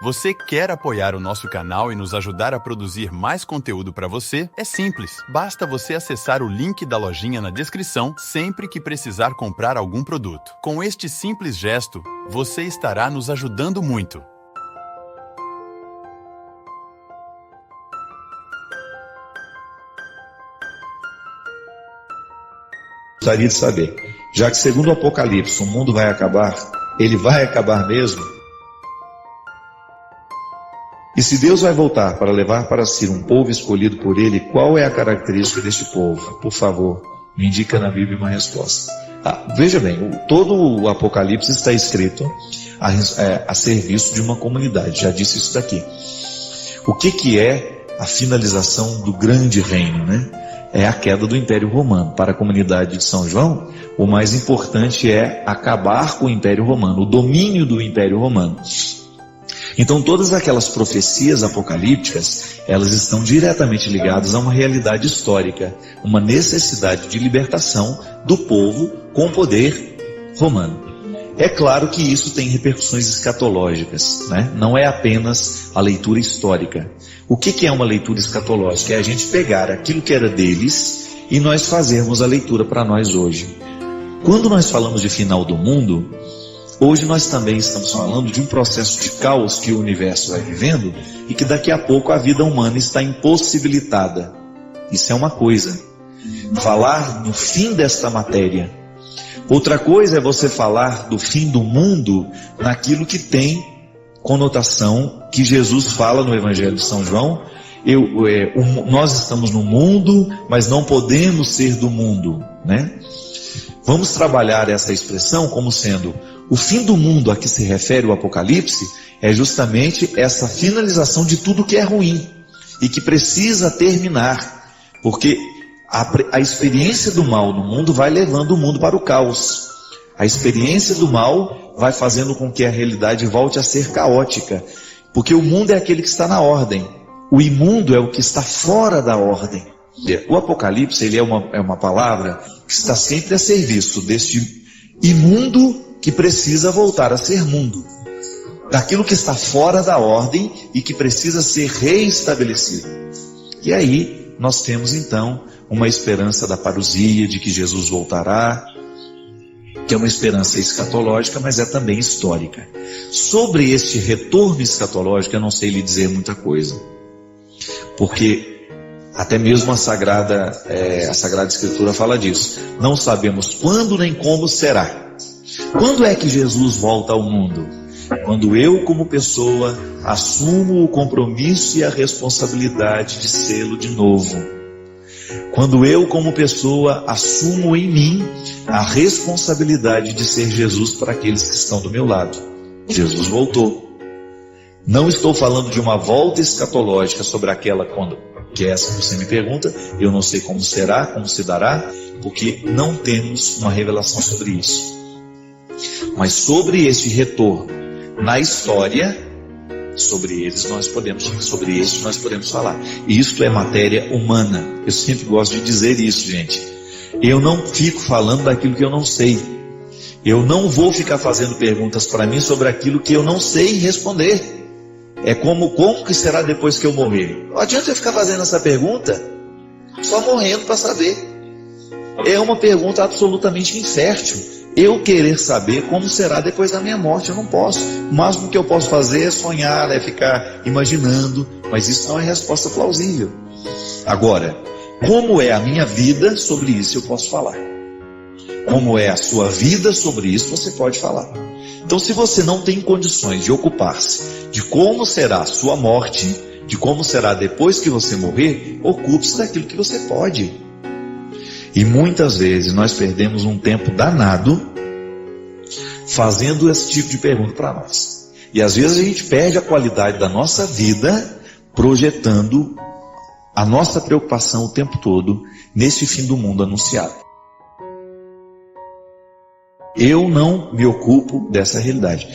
Você quer apoiar o nosso canal e nos ajudar a produzir mais conteúdo para você? É simples, basta você acessar o link da lojinha na descrição sempre que precisar comprar algum produto. Com este simples gesto, você estará nos ajudando muito. Gostaria de saber, já que segundo o Apocalipse o mundo vai acabar, ele vai acabar mesmo? E se Deus vai voltar para levar para si um povo escolhido por Ele, qual é a característica deste povo? Por favor, me indica na Bíblia uma resposta. Veja bem, todo o Apocalipse está escrito a serviço de uma comunidade, já disse isso daqui. O que é a finalização do grande reino, né? É a queda do Império Romano. Para a comunidade de São João, o mais importante é acabar com o Império Romano, o domínio do Império Romano. Então todas aquelas profecias apocalípticas, elas estão diretamente ligadas a uma realidade histórica, uma necessidade de libertação do povo com o poder romano. É claro que isso tem repercussões escatológicas, né? Não é apenas a leitura histórica. O que é uma leitura escatológica? É a gente pegar aquilo que era deles e nós fazermos a leitura para nós hoje. Quando nós falamos de final do mundo, hoje nós também estamos falando de um processo de caos que o universo vai vivendo e que daqui a pouco a vida humana está impossibilitada. Isso é uma coisa. Falar no fim desta matéria. Outra coisa é você falar do fim do mundo naquilo que tem conotação que Jesus fala no Evangelho de São João. Nós estamos no mundo, mas não podemos ser do mundo, né? Vamos trabalhar essa expressão como sendo o fim do mundo a que se refere o Apocalipse é justamente essa finalização de tudo que é ruim e que precisa terminar, porque a experiência do mal no mundo vai levando o mundo para o caos. A experiência do mal vai fazendo com que a realidade volte a ser caótica, porque o mundo é aquele que está na ordem, o imundo é o que está fora da ordem. O Apocalipse ele é uma palavra que está sempre a serviço deste imundo que precisa voltar a ser mundo, daquilo que está fora da ordem e que precisa ser reestabelecido. E aí nós temos então uma esperança da parousia, de que Jesus voltará, que é uma esperança escatológica, mas é também histórica. Sobre este retorno escatológico eu não sei lhe dizer muita coisa, porque até mesmo a Sagrada Escritura fala disso. Não sabemos quando nem como será. Quando é que Jesus volta ao mundo? Quando eu, como pessoa, assumo o compromisso e a responsabilidade de sê-lo de novo. Quando eu, como pessoa, assumo em mim a responsabilidade de ser Jesus para aqueles que estão do meu lado. Jesus voltou. Não estou falando de uma volta escatológica sobre aquela que é essa que você me pergunta. Eu não sei como será, como se dará, porque não temos uma revelação sobre isso. Mas sobre este retorno na história, sobre este nós podemos falar. E isto é matéria humana. Eu sempre gosto de dizer isso, gente. Eu não fico falando daquilo que eu não sei. Eu não vou ficar fazendo perguntas para mim sobre aquilo que eu não sei responder. É como que será depois que eu morrer? Não adianta eu ficar fazendo essa pergunta só morrendo para saber. É uma pergunta absolutamente infértil. Eu querer saber como será depois da minha morte, eu não posso. O máximo que eu posso fazer é sonhar, é ficar imaginando, mas isso não é resposta plausível. Agora, como é a minha vida, sobre isso eu posso falar. Como é a sua vida, sobre isso você pode falar. Então, se você não tem condições de ocupar-se de como será a sua morte, de como será depois que você morrer, ocupe-se daquilo que você pode. E muitas vezes nós perdemos um tempo danado fazendo esse tipo de pergunta para nós. E às vezes a gente perde a qualidade da nossa vida projetando a nossa preocupação o tempo todo nesse fim do mundo anunciado. Eu não me ocupo dessa realidade.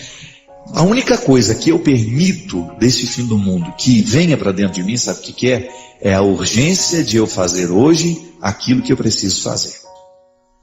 A única coisa que eu permito desse fim do mundo que venha para dentro de mim, sabe o que é? É a urgência de eu fazer hoje aquilo que eu preciso fazer.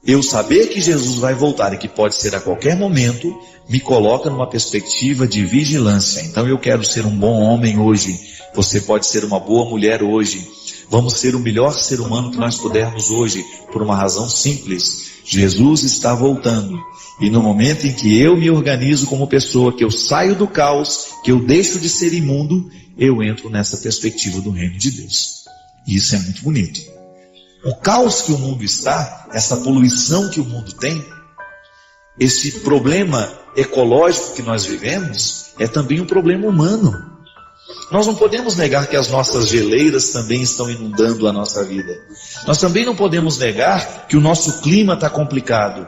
Eu saber que Jesus vai voltar e que pode ser a qualquer momento, me coloca numa perspectiva de vigilância. Então eu quero ser um bom homem hoje, você pode ser uma boa mulher hoje, vamos ser o melhor ser humano que nós pudermos hoje, por uma razão simples: Jesus está voltando, e no momento em que eu me organizo como pessoa, que eu saio do caos, que eu deixo de ser imundo, eu entro nessa perspectiva do reino de Deus. E isso é muito bonito. O caos que o mundo está, essa poluição que o mundo tem, esse problema ecológico que nós vivemos, é também um problema humano. Nós não podemos negar que as nossas geleiras também estão inundando a nossa vida. Nós também não podemos negar que o nosso clima está complicado,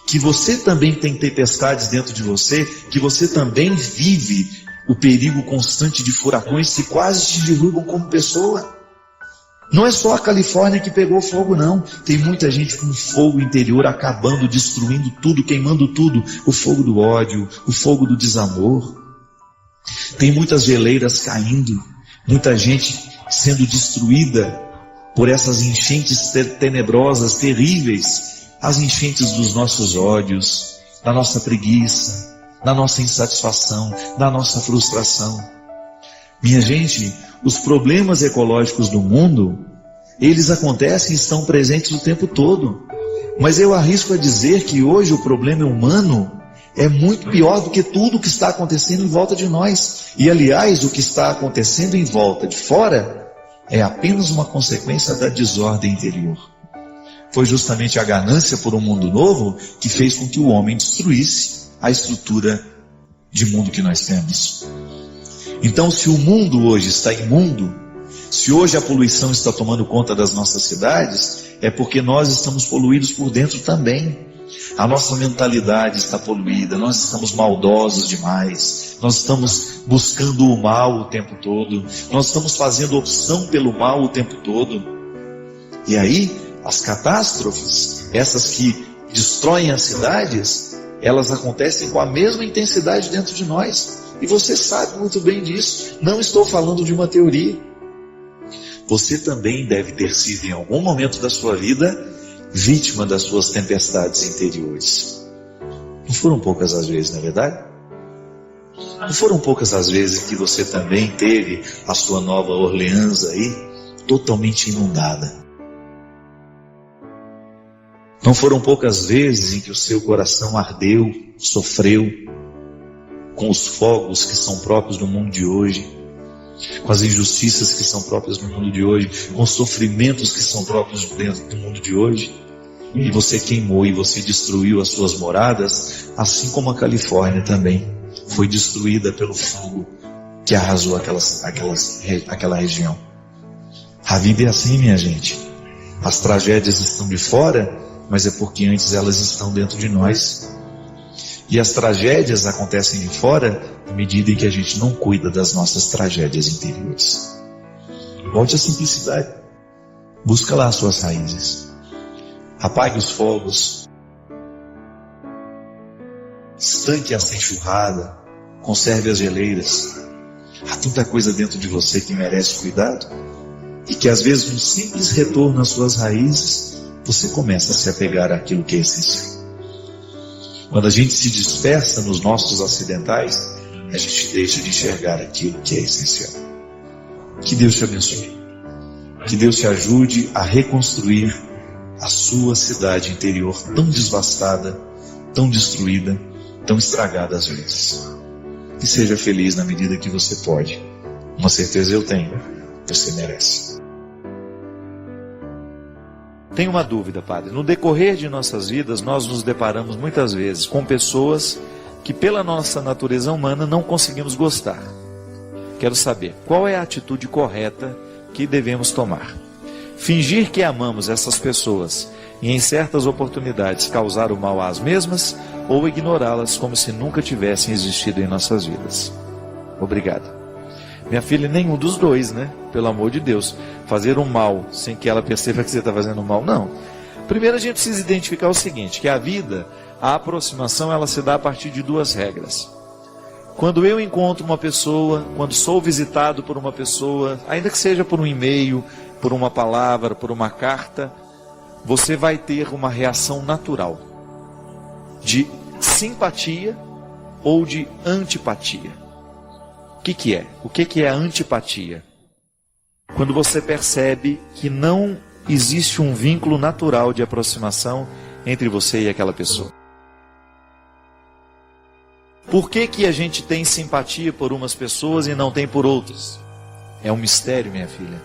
que você também tem tempestades dentro de você, que você também vive o perigo constante de furacões que quase te derrubam como pessoa. Não é só a Califórnia que pegou fogo, não. Tem muita gente com fogo interior acabando, destruindo tudo, queimando tudo. O fogo do ódio, o fogo do desamor. Tem muitas geleiras caindo, muita gente sendo destruída por essas enchentes tenebrosas, terríveis. As enchentes dos nossos ódios, da nossa preguiça, da nossa insatisfação, da nossa frustração. Minha gente, os problemas ecológicos do mundo, eles acontecem e estão presentes o tempo todo. Mas eu arrisco a dizer que hoje o problema humano é muito pior do que tudo que está acontecendo em volta de nós. E aliás, o que está acontecendo em volta de fora é apenas uma consequência da desordem interior. Foi justamente a ganância por um mundo novo que fez com que o homem destruísse a estrutura de mundo que nós temos. Então, se o mundo hoje está imundo, se hoje a poluição está tomando conta das nossas cidades, é porque nós estamos poluídos por dentro também. A nossa mentalidade está poluída, nós estamos maldosos demais, nós estamos buscando o mal o tempo todo, nós estamos fazendo opção pelo mal o tempo todo. E aí, as catástrofes, essas que destroem as cidades, elas acontecem com a mesma intensidade dentro de nós. E você sabe muito bem disso. Não estou falando de uma teoria. Você também deve ter sido em algum momento da sua vida vítima das suas tempestades interiores. Não foram poucas as vezes, não é verdade? Não foram poucas as vezes que você também teve a sua Nova Orleans aí totalmente inundada. Não foram poucas vezes em que o seu coração ardeu, sofreu com os fogos que são próprios do mundo de hoje, com as injustiças que são próprias do mundo de hoje, com os sofrimentos que são próprios dentro do mundo de hoje, e você queimou e você destruiu as suas moradas, assim como a Califórnia também foi destruída pelo fogo que arrasou aquela região. A vida é assim, minha gente. As tragédias estão de fora, mas é porque antes elas estão dentro de nós. E as tragédias acontecem de fora à medida em que a gente não cuida das nossas tragédias interiores. Volte à simplicidade. Busca lá as suas raízes. Apague os fogos. Estanque essa enxurrada. Conserve as geleiras. Há tanta coisa dentro de você que merece cuidado. E que às vezes, um simples retorno às suas raízes, você começa a se apegar àquilo que é essencial. Quando a gente se dispersa nos nossos acidentais, a gente deixa de enxergar aquilo que é essencial. Que Deus te abençoe. Que Deus te ajude a reconstruir a sua cidade interior tão devastada, tão destruída, tão estragada às vezes. E seja feliz na medida que você pode. Uma certeza eu tenho, você merece. Tenho uma dúvida, padre. No decorrer de nossas vidas, nós nos deparamos muitas vezes com pessoas que pela nossa natureza humana não conseguimos gostar. Quero saber, qual é a atitude correta que devemos tomar? Fingir que amamos essas pessoas e em certas oportunidades causar o mal às mesmas, ou ignorá-las como se nunca tivessem existido em nossas vidas? Obrigado. Minha filha, nenhum dos dois, né? Pelo amor de Deus. Fazer um mal sem que ela perceba que você está fazendo mal, não. Primeiro a gente precisa identificar o seguinte, que a vida, a aproximação, ela se dá a partir de duas regras. Quando eu encontro uma pessoa, quando sou visitado por uma pessoa, ainda que seja por um e-mail, por uma palavra, por uma carta, você vai ter uma reação natural de simpatia ou de antipatia. O que é? O que é a antipatia? Quando você percebe que não existe um vínculo natural de aproximação entre você e aquela pessoa. Por que a gente tem simpatia por umas pessoas e não tem por outras? É um mistério, minha filha.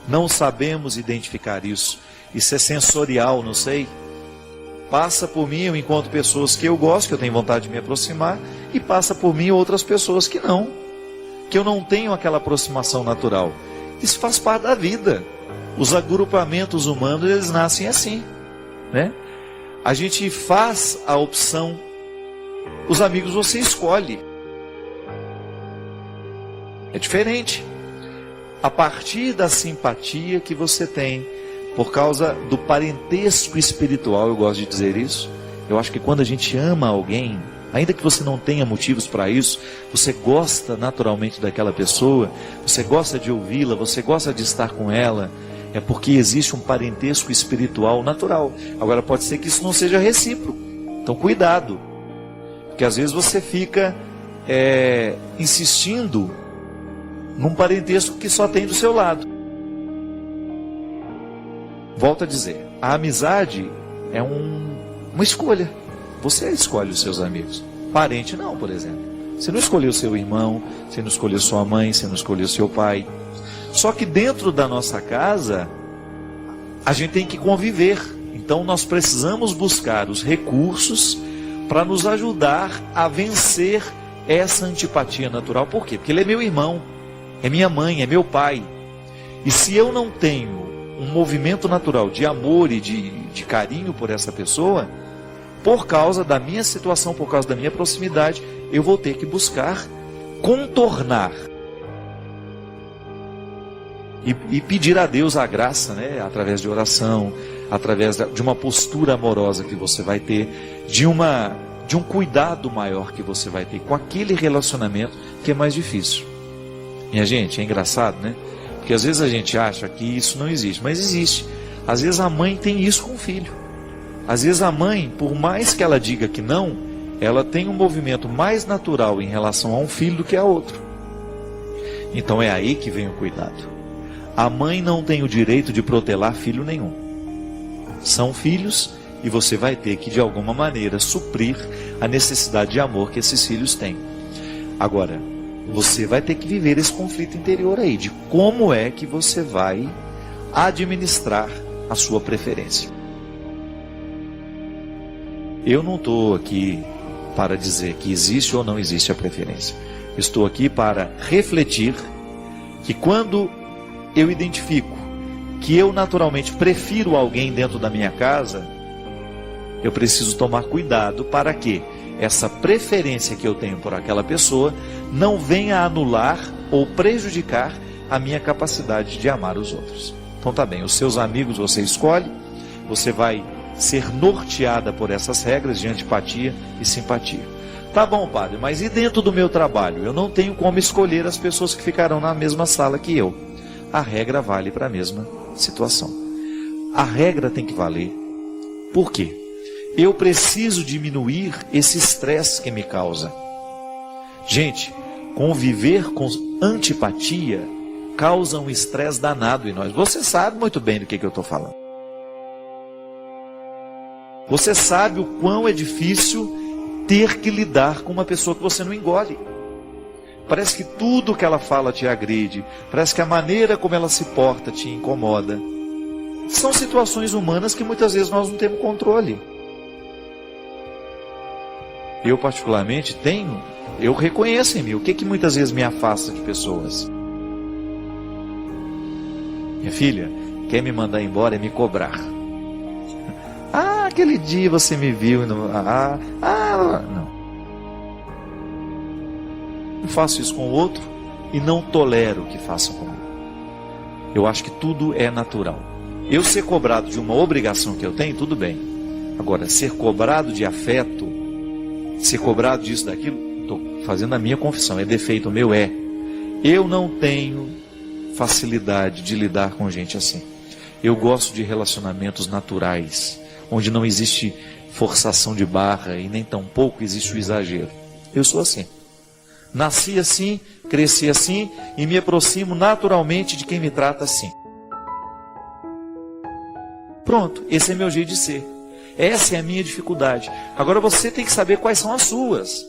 Não sabemos identificar isso. Isso é sensorial, não sei. Passa por mim, eu encontro pessoas que eu gosto, que eu tenho vontade de me aproximar, e passa por mim outras pessoas que não. Que eu não tenho aquela aproximação natural. Isso faz parte da vida. Os agrupamentos humanos, eles nascem assim, né? A gente faz a opção. Os amigos você escolhe. É diferente. A partir da simpatia que você tem, por causa do parentesco espiritual, eu gosto de dizer isso. Eu acho que quando a gente ama alguém, ainda que você não tenha motivos para isso, você gosta naturalmente daquela pessoa, você gosta de ouvi-la, você gosta de estar com ela, é porque existe um parentesco espiritual natural. Agora pode ser que isso não seja recíproco, então cuidado, porque às vezes você fica insistindo num parentesco que só tem do seu lado. Volto a dizer, a amizade é uma escolha. Você escolhe os seus amigos. Parente não, por exemplo. Você não escolheu seu irmão, você não escolheu sua mãe, você não escolheu seu pai. Só que dentro da nossa casa, a gente tem que conviver. Então nós precisamos buscar os recursos para nos ajudar a vencer essa antipatia natural. Por quê? Porque ele é meu irmão, é minha mãe, é meu pai. E se eu não tenho um movimento natural de amor e de carinho por essa pessoa, por causa da minha situação, por causa da minha proximidade, eu vou ter que buscar contornar e pedir a Deus a graça, né? Através de oração, através de uma postura amorosa que você vai ter, de um cuidado maior que você vai ter com aquele relacionamento que é mais difícil. Minha gente, é engraçado, né? Porque às vezes a gente acha que isso não existe, mas existe. Às vezes a mãe tem isso com o filho. Às vezes a mãe, por mais que ela diga que não, ela tem um movimento mais natural em relação a um filho do que a outro. Então é aí que vem o cuidado. A mãe não tem o direito de protelar filho nenhum. São filhos e você vai ter que de alguma maneira suprir a necessidade de amor que esses filhos têm. Agora, você vai ter que viver esse conflito interior aí, de como é que você vai administrar a sua preferência. Eu não estou aqui para dizer que existe ou não existe a preferência. Estou aqui para refletir que quando eu identifico que eu naturalmente prefiro alguém dentro da minha casa, eu preciso tomar cuidado para que essa preferência que eu tenho por aquela pessoa não venha anular ou prejudicar a minha capacidade de amar os outros. Então tá bem, os seus amigos você escolhe, você vai ser norteada por essas regras de antipatia e simpatia. Tá bom, padre, mas e dentro do meu trabalho? Eu não tenho como escolher as pessoas que ficarão na mesma sala que eu. A regra vale para a mesma situação. A regra tem que valer. Por quê? Eu preciso diminuir esse estresse que me causa. Gente, conviver com antipatia causa um estresse danado em nós. Você sabe muito bem do que eu estou falando. Você sabe o quão é difícil ter que lidar com uma pessoa que você não engole. Parece que tudo que ela fala te agride. Parece que a maneira como ela se porta te incomoda. São situações humanas que muitas vezes nós não temos controle. Eu particularmente eu reconheço em mim o que muitas vezes me afasta de pessoas. Minha filha, quer me mandar embora é me cobrar. Ah, aquele dia você me viu. Não. Eu faço isso com o outro e não tolero que façam comigo. Eu acho que tudo é natural. Eu ser cobrado de uma obrigação que eu tenho, tudo bem. Agora, ser cobrado de afeto, ser cobrado disso, daquilo, estou fazendo a minha confissão, é defeito meu, é. Eu não tenho facilidade de lidar com gente assim. Eu gosto de relacionamentos naturais, onde não existe forçação de barra e nem tampouco existe o exagero. Eu sou assim. Nasci assim, cresci assim e me aproximo naturalmente de quem me trata assim. Pronto, esse é meu jeito de ser. Essa é a minha dificuldade. Agora você tem que saber quais são as suas.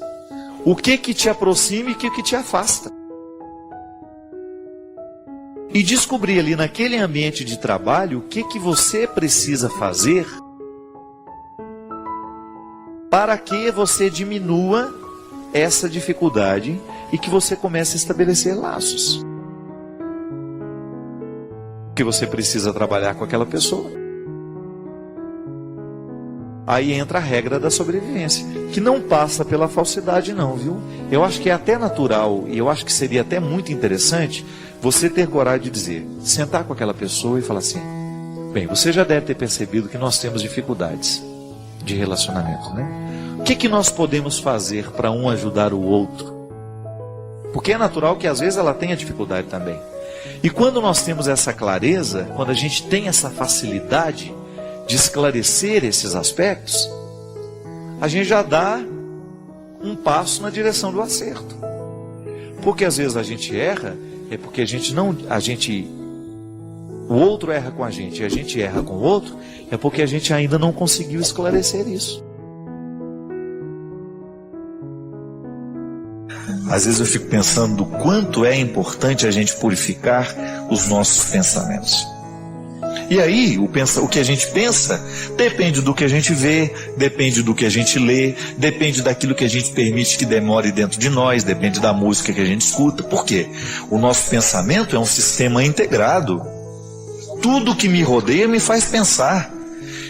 O que te aproxima e o que te afasta. E descobrir ali naquele ambiente de trabalho o que você precisa fazer para que você diminua essa dificuldade e que você comece a estabelecer laços. Que você precisa trabalhar com aquela pessoa. Aí entra a regra da sobrevivência, que não passa pela falsidade não, viu? Eu acho que é até natural, e eu acho que seria até muito interessante você ter coragem de dizer, sentar com aquela pessoa e falar assim, bem, você já deve ter percebido que nós temos dificuldades de relacionamento, né? O que nós podemos fazer para um ajudar o outro? Porque é natural que às vezes ela tenha dificuldade também. E quando nós temos essa clareza, quando a gente tem essa facilidade de esclarecer esses aspectos, a gente já dá um passo na direção do acerto. Porque às vezes a gente erra, é porque o outro erra com a gente e a gente erra com o outro, é porque a gente ainda não conseguiu esclarecer isso. Às vezes eu fico pensando do quanto é importante a gente purificar os nossos pensamentos. E aí, o que a gente pensa depende do que a gente vê, depende do que a gente lê, depende daquilo que a gente permite que demore dentro de nós, depende da música que a gente escuta. Por quê? O nosso pensamento é um sistema integrado. Tudo que me rodeia me faz pensar.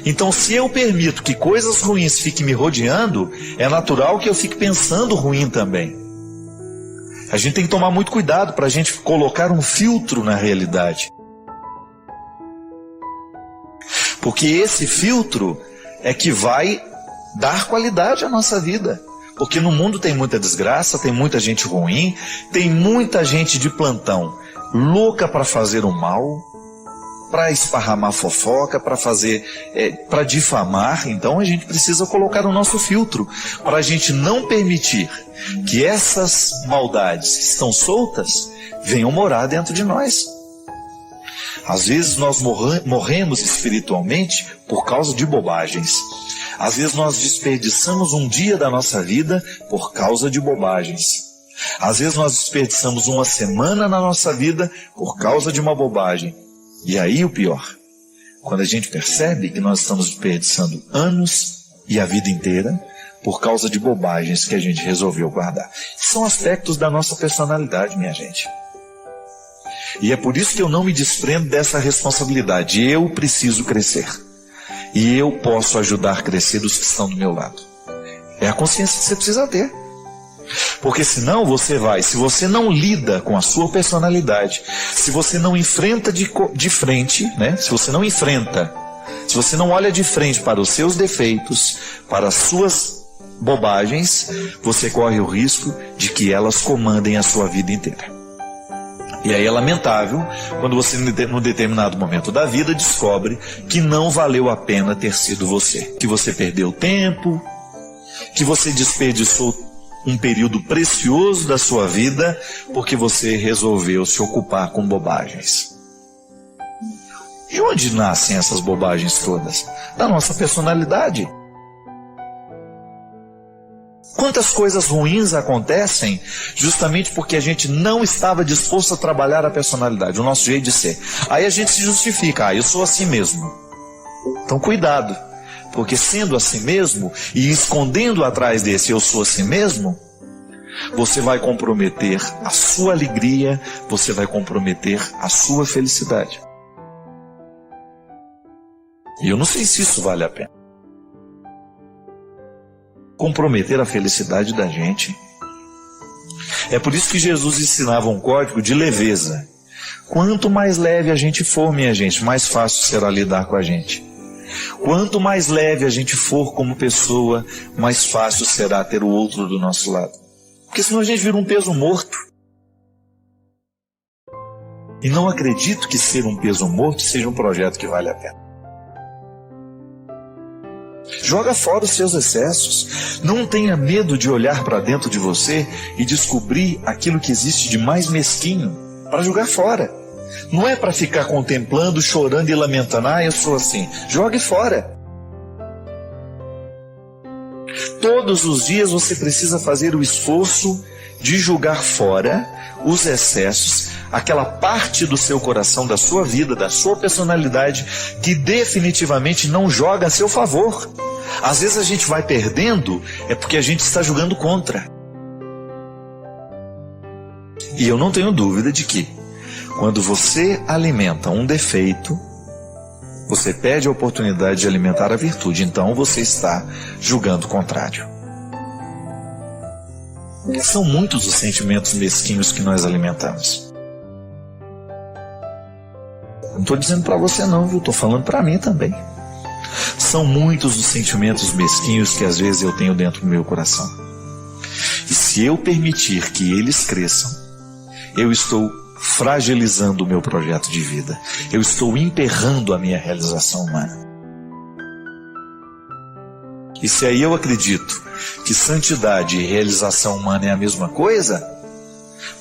Então, se eu permito que coisas ruins fiquem me rodeando, é natural que eu fique pensando ruim também. A gente tem que tomar muito cuidado para a gente colocar um filtro na realidade. Porque esse filtro é que vai dar qualidade à nossa vida. Porque no mundo tem muita desgraça, tem muita gente ruim, tem muita gente de plantão, louca para fazer o mal, para esparramar fofoca, para difamar. Então a gente precisa colocar o nosso filtro para a gente não permitir que essas maldades que estão soltas venham morar dentro de nós. Às vezes nós morremos espiritualmente por causa de bobagens. Às vezes nós desperdiçamos um dia da nossa vida por causa de bobagens. Às vezes nós desperdiçamos uma semana na nossa vida por causa de uma bobagem. E aí o pior, quando a gente percebe que nós estamos desperdiçando anos e a vida inteira por causa de bobagens que a gente resolveu guardar. São aspectos da nossa personalidade, minha gente. E é por isso que eu não me desprendo dessa responsabilidade. Eu preciso crescer. E eu posso ajudar a crescer os que estão do meu lado. É a consciência que você precisa ter. Porque senão se você não lida com a sua personalidade, se você não enfrenta de frente, né? Se você não olha de frente para os seus defeitos, para as suas bobagens, você corre o risco de que elas comandem a sua vida inteira. E aí é lamentável quando você, num determinado momento da vida, descobre que não valeu a pena ter sido você. Que você perdeu tempo, que você desperdiçou um período precioso da sua vida porque você resolveu se ocupar com bobagens. De onde nascem essas bobagens todas? Da nossa personalidade. Quantas coisas ruins acontecem justamente porque a gente não estava disposto a trabalhar a personalidade, o nosso jeito de ser. Aí a gente se justifica, eu sou assim mesmo. Então cuidado, porque sendo assim mesmo e escondendo atrás desse eu sou assim mesmo, você vai comprometer a sua alegria, você vai comprometer a sua felicidade. E eu não sei se isso vale a pena. Comprometer a felicidade da gente. É por isso que Jesus ensinava um código de leveza. Quanto mais leve a gente for, minha gente, mais fácil será lidar com a gente. Quanto mais leve a gente for como pessoa, mais fácil será ter o outro do nosso lado. Porque senão a gente vira um peso morto. E não acredito que ser um peso morto seja um projeto que vale a pena. Joga fora os seus excessos. Não tenha medo de olhar para dentro de você e descobrir aquilo que existe de mais mesquinho para jogar fora. Não é para ficar contemplando, chorando e lamentando. Eu sou assim. Jogue fora. Todos os dias você precisa fazer o esforço de jogar fora os excessos, aquela parte do seu coração, da sua vida, da sua personalidade, que definitivamente não joga a seu favor. Às vezes a gente vai perdendo, é porque a gente está jogando contra. E eu não tenho dúvida de que, quando você alimenta um defeito, você perde a oportunidade de alimentar a virtude. Então você está julgando o contrário. São muitos os sentimentos mesquinhos que nós alimentamos. Não estou dizendo para você não, viu? Estou falando para mim também. São muitos os sentimentos mesquinhos que às vezes eu tenho dentro do meu coração. E se eu permitir que eles cresçam, eu estou fragilizando o meu projeto de vida. Eu estou emperrando a minha realização humana. E se aí eu acredito que santidade e realização humana é a mesma coisa,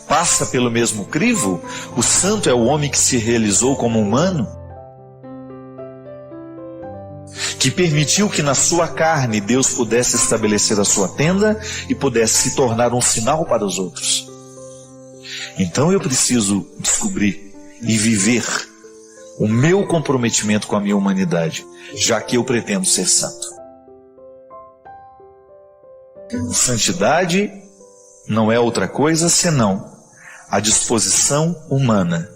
passa pelo mesmo crivo, o santo é o homem que se realizou como humano, que permitiu que na sua carne Deus pudesse estabelecer a sua tenda e pudesse se tornar um sinal para os outros. Então eu preciso descobrir e viver o meu comprometimento com a minha humanidade, já que eu pretendo ser santo. Santidade não é outra coisa senão a disposição humana,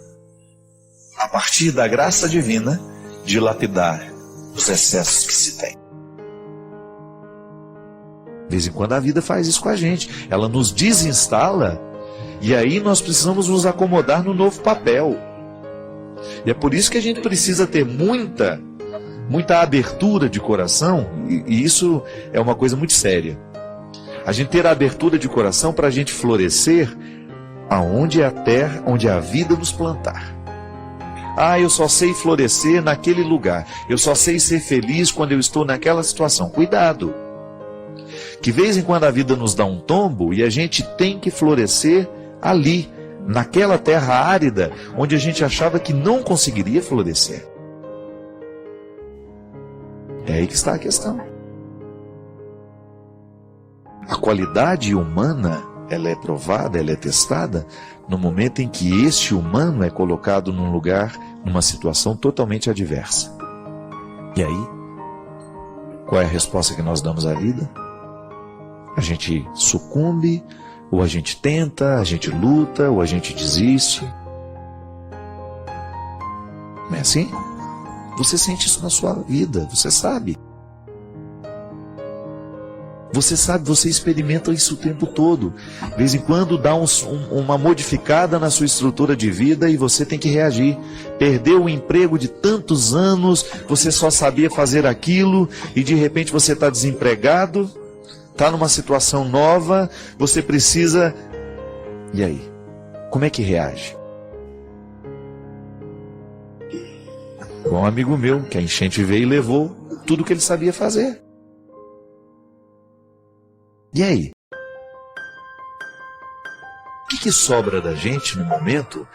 a partir da graça divina, de lapidar os excessos que se tem. De vez em quando a vida faz isso com a gente, ela nos desinstala e aí nós precisamos nos acomodar no novo papel. E é por isso que a gente precisa ter muita abertura de coração, e isso é uma coisa muito séria. A gente ter a abertura de coração para a gente florescer aonde é a terra, onde a vida nos plantar. Eu só sei florescer naquele lugar. Eu só sei ser feliz quando eu estou naquela situação. Cuidado! Que de vez em quando a vida nos dá um tombo e a gente tem que florescer ali, naquela terra árida, onde a gente achava que não conseguiria florescer. É aí que está a questão. A qualidade humana, ela é provada, ela é testada no momento em que este humano é colocado num lugar, numa situação totalmente adversa. E aí, qual é a resposta que nós damos à vida? A gente sucumbe, ou a gente tenta, a gente luta, ou a gente desiste. Não é assim? Você sente isso na sua vida, você sabe. Você sabe, você experimenta isso o tempo todo. De vez em quando dá uma modificada na sua estrutura de vida e você tem que reagir. Perdeu o emprego de tantos anos, você só sabia fazer aquilo e de repente você está desempregado, está numa situação nova, você precisa... E aí? Como é que reage? Um amigo meu, que a enchente veio e levou tudo que ele sabia fazer. E aí? O que sobra da gente no momento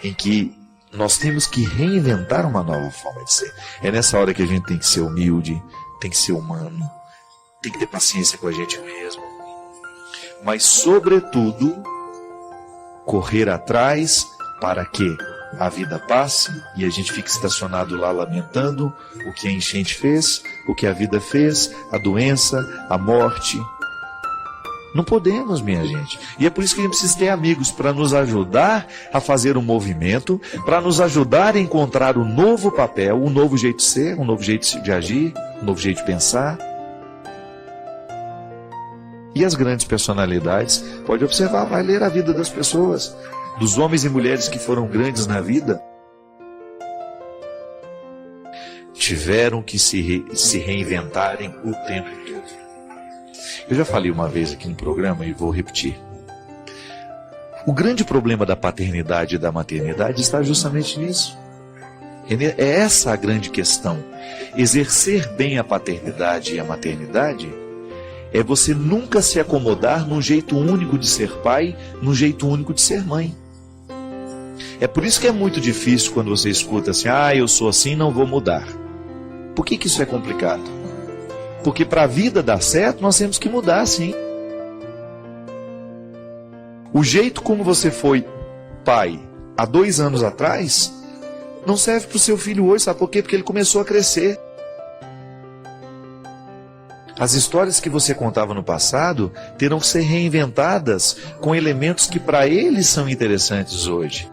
em que nós temos que reinventar uma nova forma de ser? É nessa hora que a gente tem que ser humilde, tem que ser humano, tem que ter paciência com a gente mesmo. Mas, sobretudo, correr atrás para que a vida passe e a gente fique estacionado lá lamentando o que a enchente fez, o que a vida fez, a doença, a morte. Não podemos, minha gente. E é por isso que a gente precisa ter amigos para nos ajudar a fazer um movimento, para nos ajudar a encontrar um novo papel, um novo jeito de ser, um novo jeito de agir, um novo jeito de pensar. E as grandes personalidades, pode observar, vai ler a vida das pessoas, dos homens e mulheres que foram grandes na vida. Tiveram que se reinventarem o tempo todo. Eu já falei uma vez aqui no programa e vou repetir. O grande problema da paternidade e da maternidade está justamente nisso. É essa a grande questão. Exercer bem a paternidade e a maternidade é você nunca se acomodar num jeito único de ser pai, num jeito único de ser mãe. É por isso que é muito difícil quando você escuta assim, eu sou assim, não vou mudar. Por que isso é complicado? Porque para a vida dar certo, nós temos que mudar, sim. O jeito como você foi pai há 2 anos atrás, não serve para o seu filho hoje, sabe por quê? Porque ele começou a crescer. As histórias que você contava no passado terão que ser reinventadas com elementos que para eles são interessantes hoje.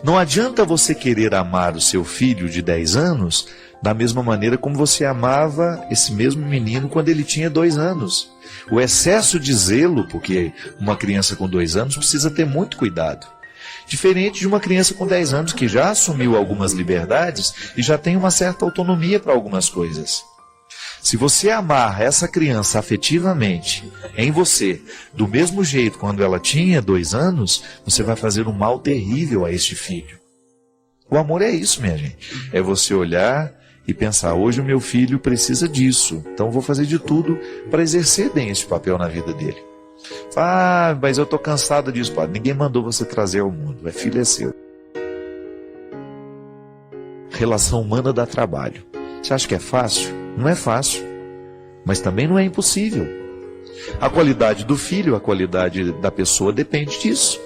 Não adianta você querer amar o seu filho de 10 anos da mesma maneira como você amava esse mesmo menino quando ele tinha 2 anos. O excesso de zelo, porque uma criança com 2 anos precisa ter muito cuidado. Diferente de uma criança com 10 anos que já assumiu algumas liberdades e já tem uma certa autonomia para algumas coisas. Se você amar essa criança afetivamente em você, do mesmo jeito quando ela tinha 2 anos, você vai fazer um mal terrível a este filho. O amor é isso, minha gente. É você olhar e pensar, hoje o meu filho precisa disso, então eu vou fazer de tudo para exercer bem esse papel na vida dele. Mas eu estou cansado disso, padre. Ninguém mandou você trazer ao mundo. Filho é seu. Relação humana dá trabalho. Você acha que é fácil? Não é fácil. Mas também não é impossível. A qualidade do filho, a qualidade da pessoa depende disso.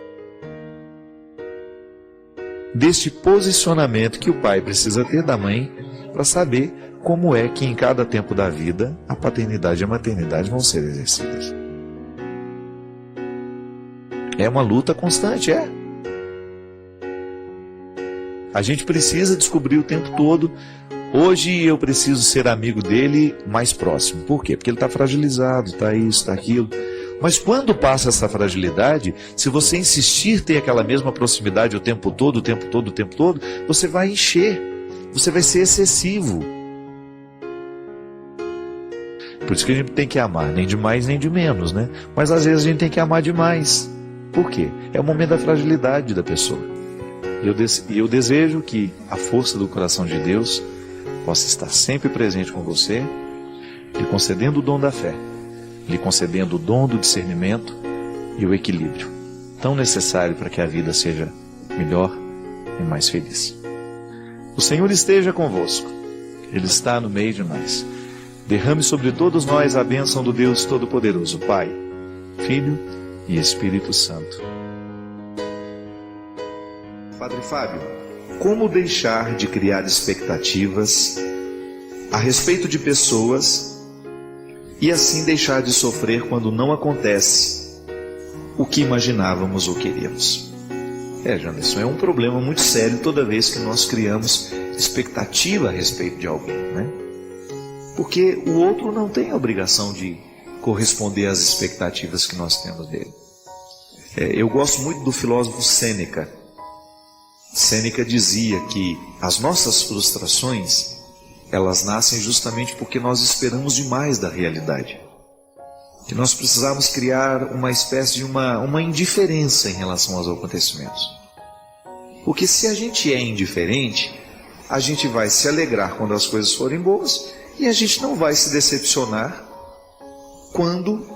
Deste posicionamento que o pai precisa ter da mãe para saber como é que em cada tempo da vida a paternidade e a maternidade vão ser exercidas. É uma luta constante, é. A gente precisa descobrir o tempo todo. Hoje eu preciso ser amigo dele mais próximo. Por quê? Porque ele está fragilizado, está isso, está aquilo. Mas quando passa essa fragilidade, se você insistir em ter aquela mesma proximidade o tempo todo, você vai encher. Você vai ser excessivo. Por isso que a gente tem que amar, nem de mais nem de menos, né? Mas às vezes a gente tem que amar demais. Por quê? É o momento da fragilidade da pessoa. E eu desejo que a força do coração de Deus possa estar sempre presente com você, lhe concedendo o dom da fé, lhe concedendo o dom do discernimento e o equilíbrio, tão necessário para que a vida seja melhor e mais feliz. O Senhor esteja convosco, Ele está no meio de nós. Derrame sobre todos nós a bênção do Deus Todo-Poderoso, Pai, Filho e Espírito Santo. Padre Fábio, como deixar de criar expectativas a respeito de pessoas e assim deixar de sofrer quando não acontece o que imaginávamos ou queríamos? Janderson, é um problema muito sério toda vez que nós criamos expectativa a respeito de alguém, né? Porque o outro não tem a obrigação de corresponder às expectativas que nós temos dele. Eu gosto muito do filósofo Sêneca. Sêneca dizia que as nossas frustrações, elas nascem justamente porque nós esperamos demais da realidade. Que nós precisamos criar uma espécie de uma indiferença em relação aos acontecimentos. Porque se a gente é indiferente, a gente vai se alegrar quando as coisas forem boas e a gente não vai se decepcionar quando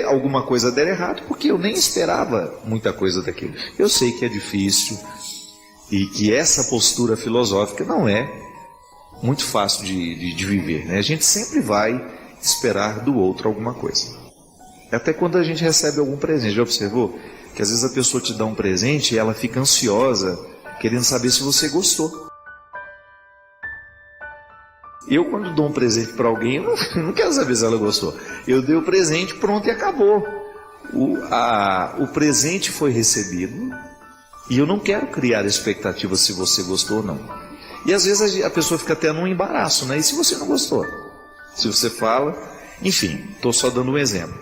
alguma coisa der errado, porque eu nem esperava muita coisa daquilo. Eu sei que é difícil e que essa postura filosófica não é muito fácil de viver, né? A gente sempre vai esperar do outro alguma coisa. Até quando a gente recebe algum presente. Já observou que às vezes a pessoa te dá um presente e ela fica ansiosa, querendo saber se você gostou. Eu, quando dou um presente para alguém, eu não quero saber se ela gostou. Eu dei o presente, pronto, e acabou. O presente foi recebido e eu não quero criar expectativa se você gostou ou não. E às vezes a pessoa fica até num embaraço, né? E se você não gostou? Se você fala... Enfim, estou só dando um exemplo.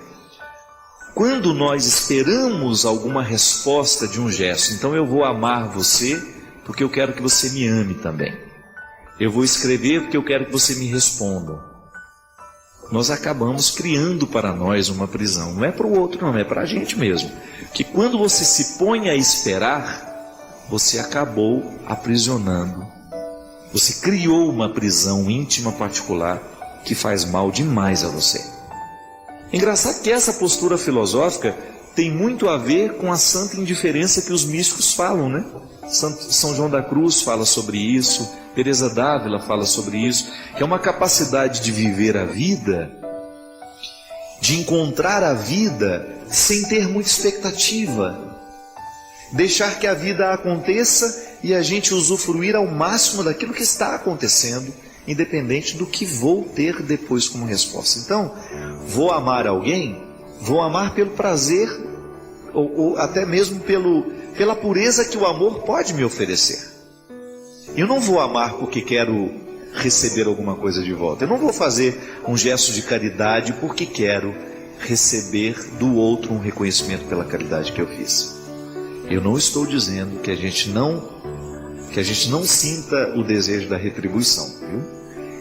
Quando nós esperamos alguma resposta de um gesto, então eu vou amar você porque eu quero que você me ame também. Eu vou escrever porque eu quero que você me responda. nós acabamos criando para nós uma prisão. Não é para o outro, não, é para a gente mesmo. Que quando você se põe a esperar, você acabou aprisionando. Você criou uma prisão íntima particular que faz mal demais a você. Engraçado que essa postura filosófica tem muito a ver com a santa indiferença que os místicos falam, né? São João da Cruz fala sobre isso, Teresa d'Ávila fala sobre isso, que é uma capacidade de viver a vida, de encontrar a vida sem ter muita expectativa, deixar que a vida aconteça e a gente usufruir ao máximo daquilo que está acontecendo, independente do que vou ter depois como resposta. Então, vou amar alguém, vou amar pelo prazer, ou até mesmo pela pureza que o amor pode me oferecer. Eu não vou amar porque quero receber alguma coisa de volta. Eu não vou fazer um gesto de caridade porque quero receber do outro um reconhecimento pela caridade que eu fiz. Eu não estou dizendo que a gente não sinta o desejo da retribuição, viu?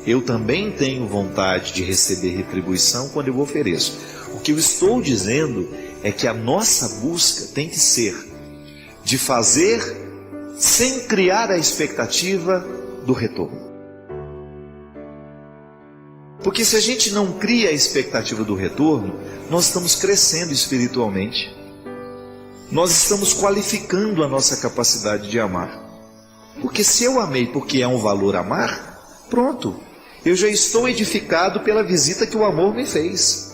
Eu também tenho vontade de receber retribuição quando eu ofereço. O que eu estou dizendo é que a nossa busca tem que ser de fazer sem criar a expectativa do retorno. Porque se a gente não cria a expectativa do retorno, nós estamos crescendo espiritualmente. Nós estamos qualificando a nossa capacidade de amar. Porque se eu amei porque é um valor amar, pronto, eu já estou edificado pela visita que o amor me fez.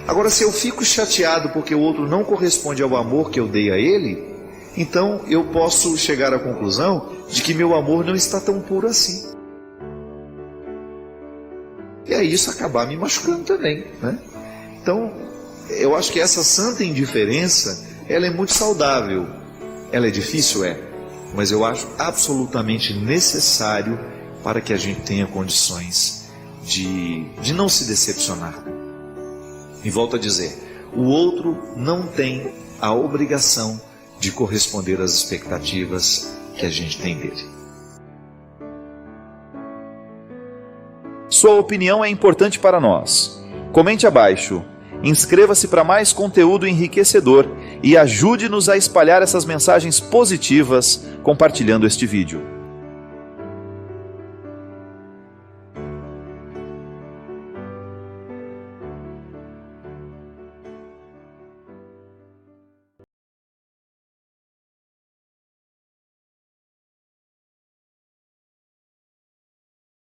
Agora, se eu fico chateado porque o outro não corresponde ao amor que eu dei a ele, então eu posso chegar à conclusão de que meu amor não está tão puro assim. E aí isso acabar me machucando também, né? Então, eu acho que essa santa indiferença, ela é muito saudável. Ela é difícil? É. Mas eu acho absolutamente necessário para que a gente tenha condições de não se decepcionar. E volto a dizer, o outro não tem a obrigação de corresponder às expectativas que a gente tem dele. Sua opinião é importante para nós. Comente abaixo, inscreva-se para mais conteúdo enriquecedor e ajude-nos a espalhar essas mensagens positivas compartilhando este vídeo.